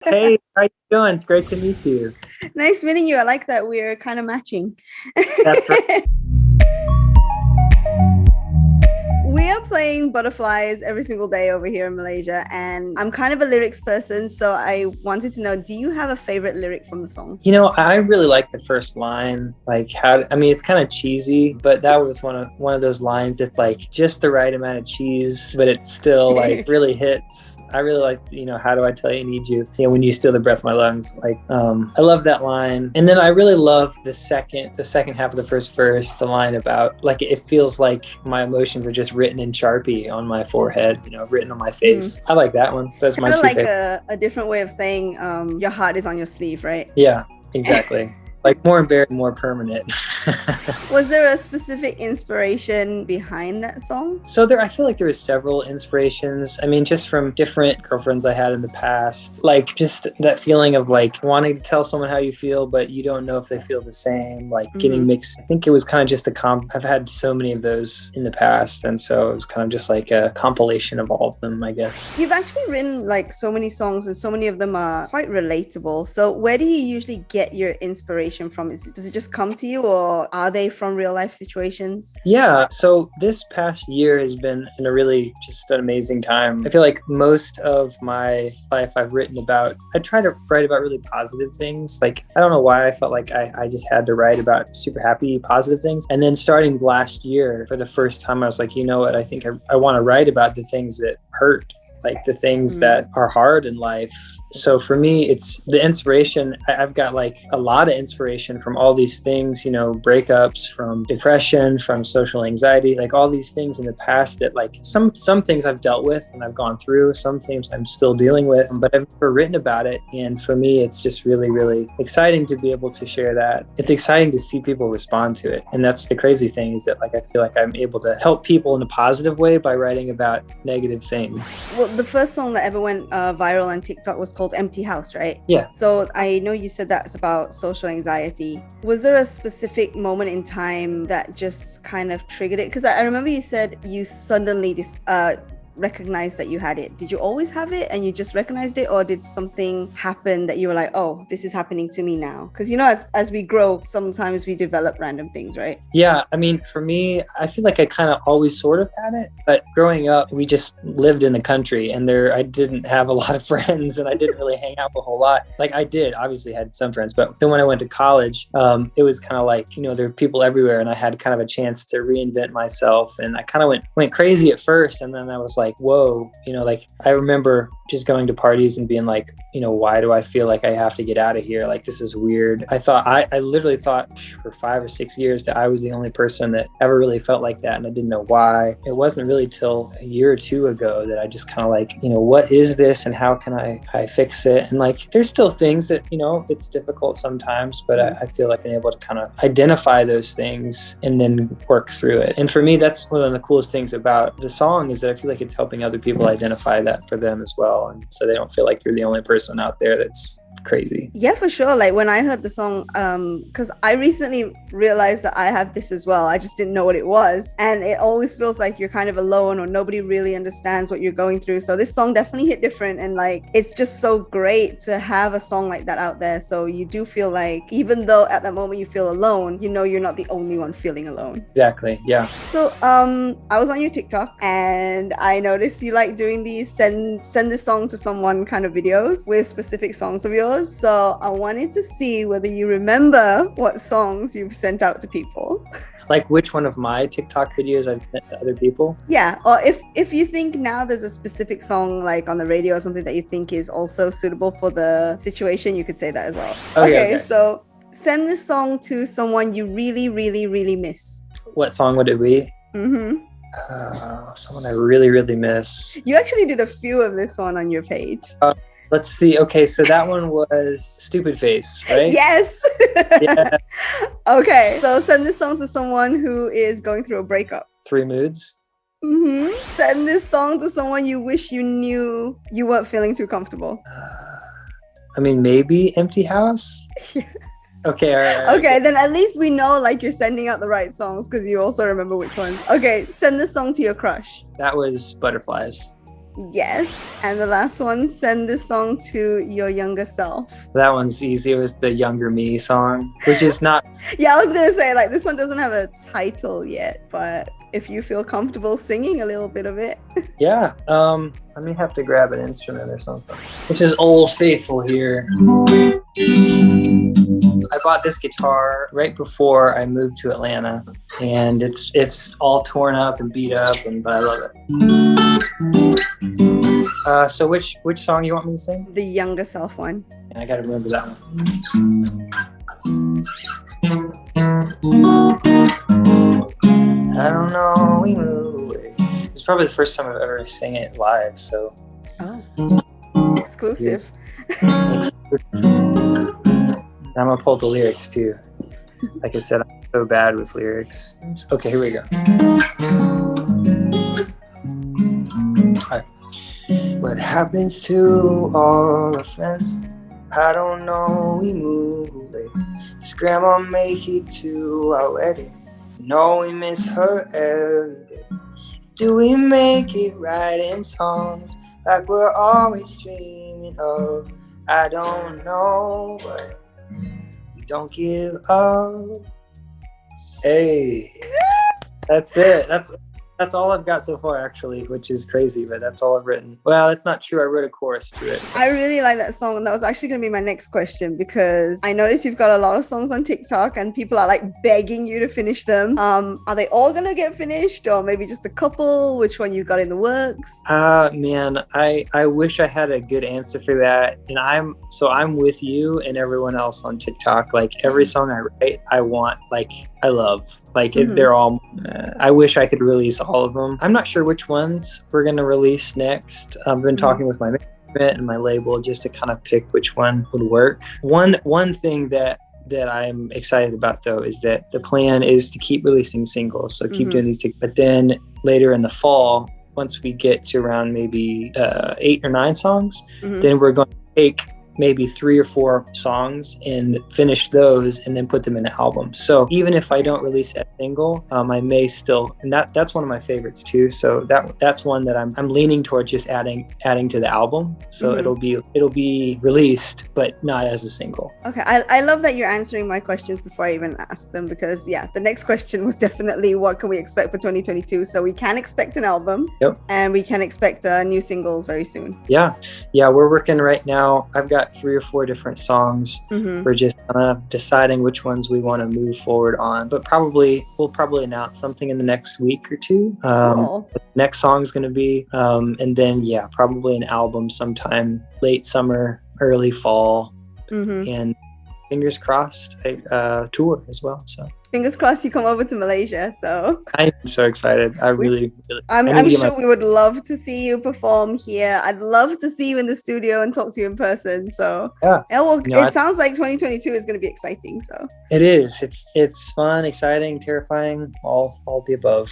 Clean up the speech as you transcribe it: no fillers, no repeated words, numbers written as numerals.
Hey, how you doing? It's great to meet you. Nice meeting you. I like that we're kind of matching. That's right. We are playing Butterflies every single day over here in Malaysia, and I'm kind of a lyrics person, so I wanted to know, do you have a favorite lyric from the song? I really like the first line. It's kind of cheesy, but that was one of those lines that's like just the right amount of cheese, but it still like really hits. I really like, how do I tell you I need you? When you steal the breath of my lungs. I love that line. And then I really love the second half of the first verse, the line about like it feels like my emotions are just written in Sharpie on my forehead, written on my face. I like that one. That's my kind of like favorite. a different way of saying your heart is on your sleeve, right? Yeah, exactly. Like more embarrassing, more permanent. Was there a specific inspiration behind that song? So I feel like there was several inspirations. I mean, just from different girlfriends I had in the past, like just that feeling of like wanting to tell someone how you feel, but you don't know if they feel the same, like getting mixed. I think it was kind of just I've had so many of those in the past. And so it was kind of just like a compilation of all of them, I guess. You've actually written like so many songs and so many of them are quite relatable. So where do you usually get your inspiration from? Does it just come to you, or are they from real life situations? Yeah. So this past year has been just an amazing time. I feel like most of my life I try to write about really positive things. Like, I don't know why I felt like I just had to write about super happy, positive things. And then starting last year, for the first time, I was like, you know what? I think I want to write about the things that hurt, like the things that are hard in life. So for me, it's the inspiration. I've got like a lot of inspiration from all these things, breakups, from depression, from social anxiety, like all these things in the past that like some things I've dealt with and I've gone through, some things I'm still dealing with, but I've never written about it. And for me, it's just really, really exciting to be able to share that. It's exciting to see people respond to it. And that's the crazy thing, is that like I feel like I'm able to help people in a positive way by writing about negative things. Well, the first song that ever went viral on TikTok was called Empty House, right? Yeah. So I know you said that's about social anxiety. Was there a specific moment in time that just kind of triggered it? Because I remember you said you suddenly recognized that you had it. Did you always have it and you just recognized it, or did something happen that you were like, oh, this is happening to me now? Because as we grow, sometimes we develop random things, right? Yeah, I mean, for me, I feel like I kind of always sort of had it, but growing up, we just lived in the country, and I didn't have a lot of friends, and I didn't really hang out a whole lot. Like I did, obviously had some friends, but then when I went to college, it was kind of like, there were people everywhere, and I had kind of a chance to reinvent myself, and I kind of went crazy at first, and then I was like, whoa, like I remember just going to parties and being like, why do I feel like I have to get out of here? Like, this is weird. I literally thought for 5 or 6 years that I was the only person that ever really felt like that. And I didn't know why. It wasn't really till a year or two ago that I just kind of like, what is this and how can I fix it? And like, there's still things that, it's difficult sometimes, but I feel like I'm able to kind of identify those things and then work through it. And for me, that's one of the coolest things about the song, is that I feel like it's helping other people identify that for them as well. And so they don't feel like they're the only person out there that's crazy. Yeah, for sure. Like when I heard the song, because I recently realized that I have this as well. I just didn't know what it was. And it always feels like you're kind of alone or nobody really understands what you're going through. So this song definitely hit different. And like, it's just so great to have a song like that out there. So you do feel like, even though at that moment you feel alone, you're not the only one feeling alone. Exactly. Yeah. So I was on your TikTok and I noticed you like doing these send this song to someone kind of videos with specific songs of yours. So I wanted to see whether you remember what songs you've sent out to people. Like which one of my TikTok videos I've sent to other people? Yeah, or if you think now there's a specific song like on the radio or something that you think is also suitable for the situation, you could say that as well. Okay. So send this song to someone you really, really, really miss. What song would it be? Someone I really, really miss. You actually did a few of this one on your page. Let's see. Okay, so that one was Stupid Face, right? Yes. Yeah. Okay, so send this song to someone who is going through a breakup. 3 Moods. Send this song to someone you wish you knew you weren't feeling too comfortable. Maybe Empty House. Okay, all right. Okay, then at least we know like you're sending out the right songs because you also remember which ones. Okay, send this song to your crush. That was Butterflies. Yes. And the last one, send this song to your younger self. That one's easy. It was the Younger Me song, which is not. Yeah, I was gonna say, like, this one doesn't have a title yet, but if you feel comfortable singing a little bit of it. Yeah. I may have to grab an instrument or something. This is Old Faithful here. I bought this guitar right before I moved to Atlanta, and it's all torn up and beat up, but I love it. So which song you want me to sing? The younger self one. I gotta remember that one. I don't know, we move away. It's probably the first time I've ever sang it live, so. Oh, exclusive. I'm gonna pull the lyrics too. Like I said, I'm so bad with lyrics. Okay, here we go. All right. What happens to all our friends? I don't know, we move away. Does grandma make it to our wedding? No, we miss her every day. Do we make it right in songs like we're always dreaming of? I don't know, but we don't give up. Hey, that's it. That's all I've got so far, actually, which is crazy, but that's all I've written. Well, that's not true. I wrote a chorus to it. I really like that song. And that was actually going to be my next question, because I noticed you've got a lot of songs on TikTok and people are like begging you to finish them. Are they all going to get finished, or maybe just a couple? Which one you got in the works? Man, I wish I had a good answer for that. And I'm with you and everyone else on TikTok. Like every song I write, I love. Like they're all. I wish I could release all of them. I'm not sure which ones we're gonna release next. I've been talking with my management and my label just to kind of pick which one would work. One thing that I'm excited about though is that the plan is to keep releasing singles. So keep doing these, but then later in the fall, once we get to around maybe 8 or 9 songs, then we're going to take maybe 3 or 4 songs and finish those and then put them in an album. So even if I don't release that single, I may still, and that's one of my favorites too. So that's one that I'm leaning toward just adding to the album. So it'll be released, but not as a single. Okay, I love that you're answering my questions before I even ask them, because the next question was definitely what can we expect for 2022. So we can expect an album. Yep. And we can expect new singles very soon. Yeah, we're working right now. I've got 3 or 4 different songs. We're just deciding which ones we want to move forward on, but we'll probably announce something in the next week or 2. Cool. The next song's going to be and then probably an album sometime late summer, early fall, and fingers crossed a tour as well. So fingers crossed you come over to Malaysia. So I'm so excited. I'm sure we would love to see you perform here. I'd love to see you in the studio and talk to you in person. So it sounds like 2022 is going to be exciting. So it is. It's fun, exciting, terrifying, all the above.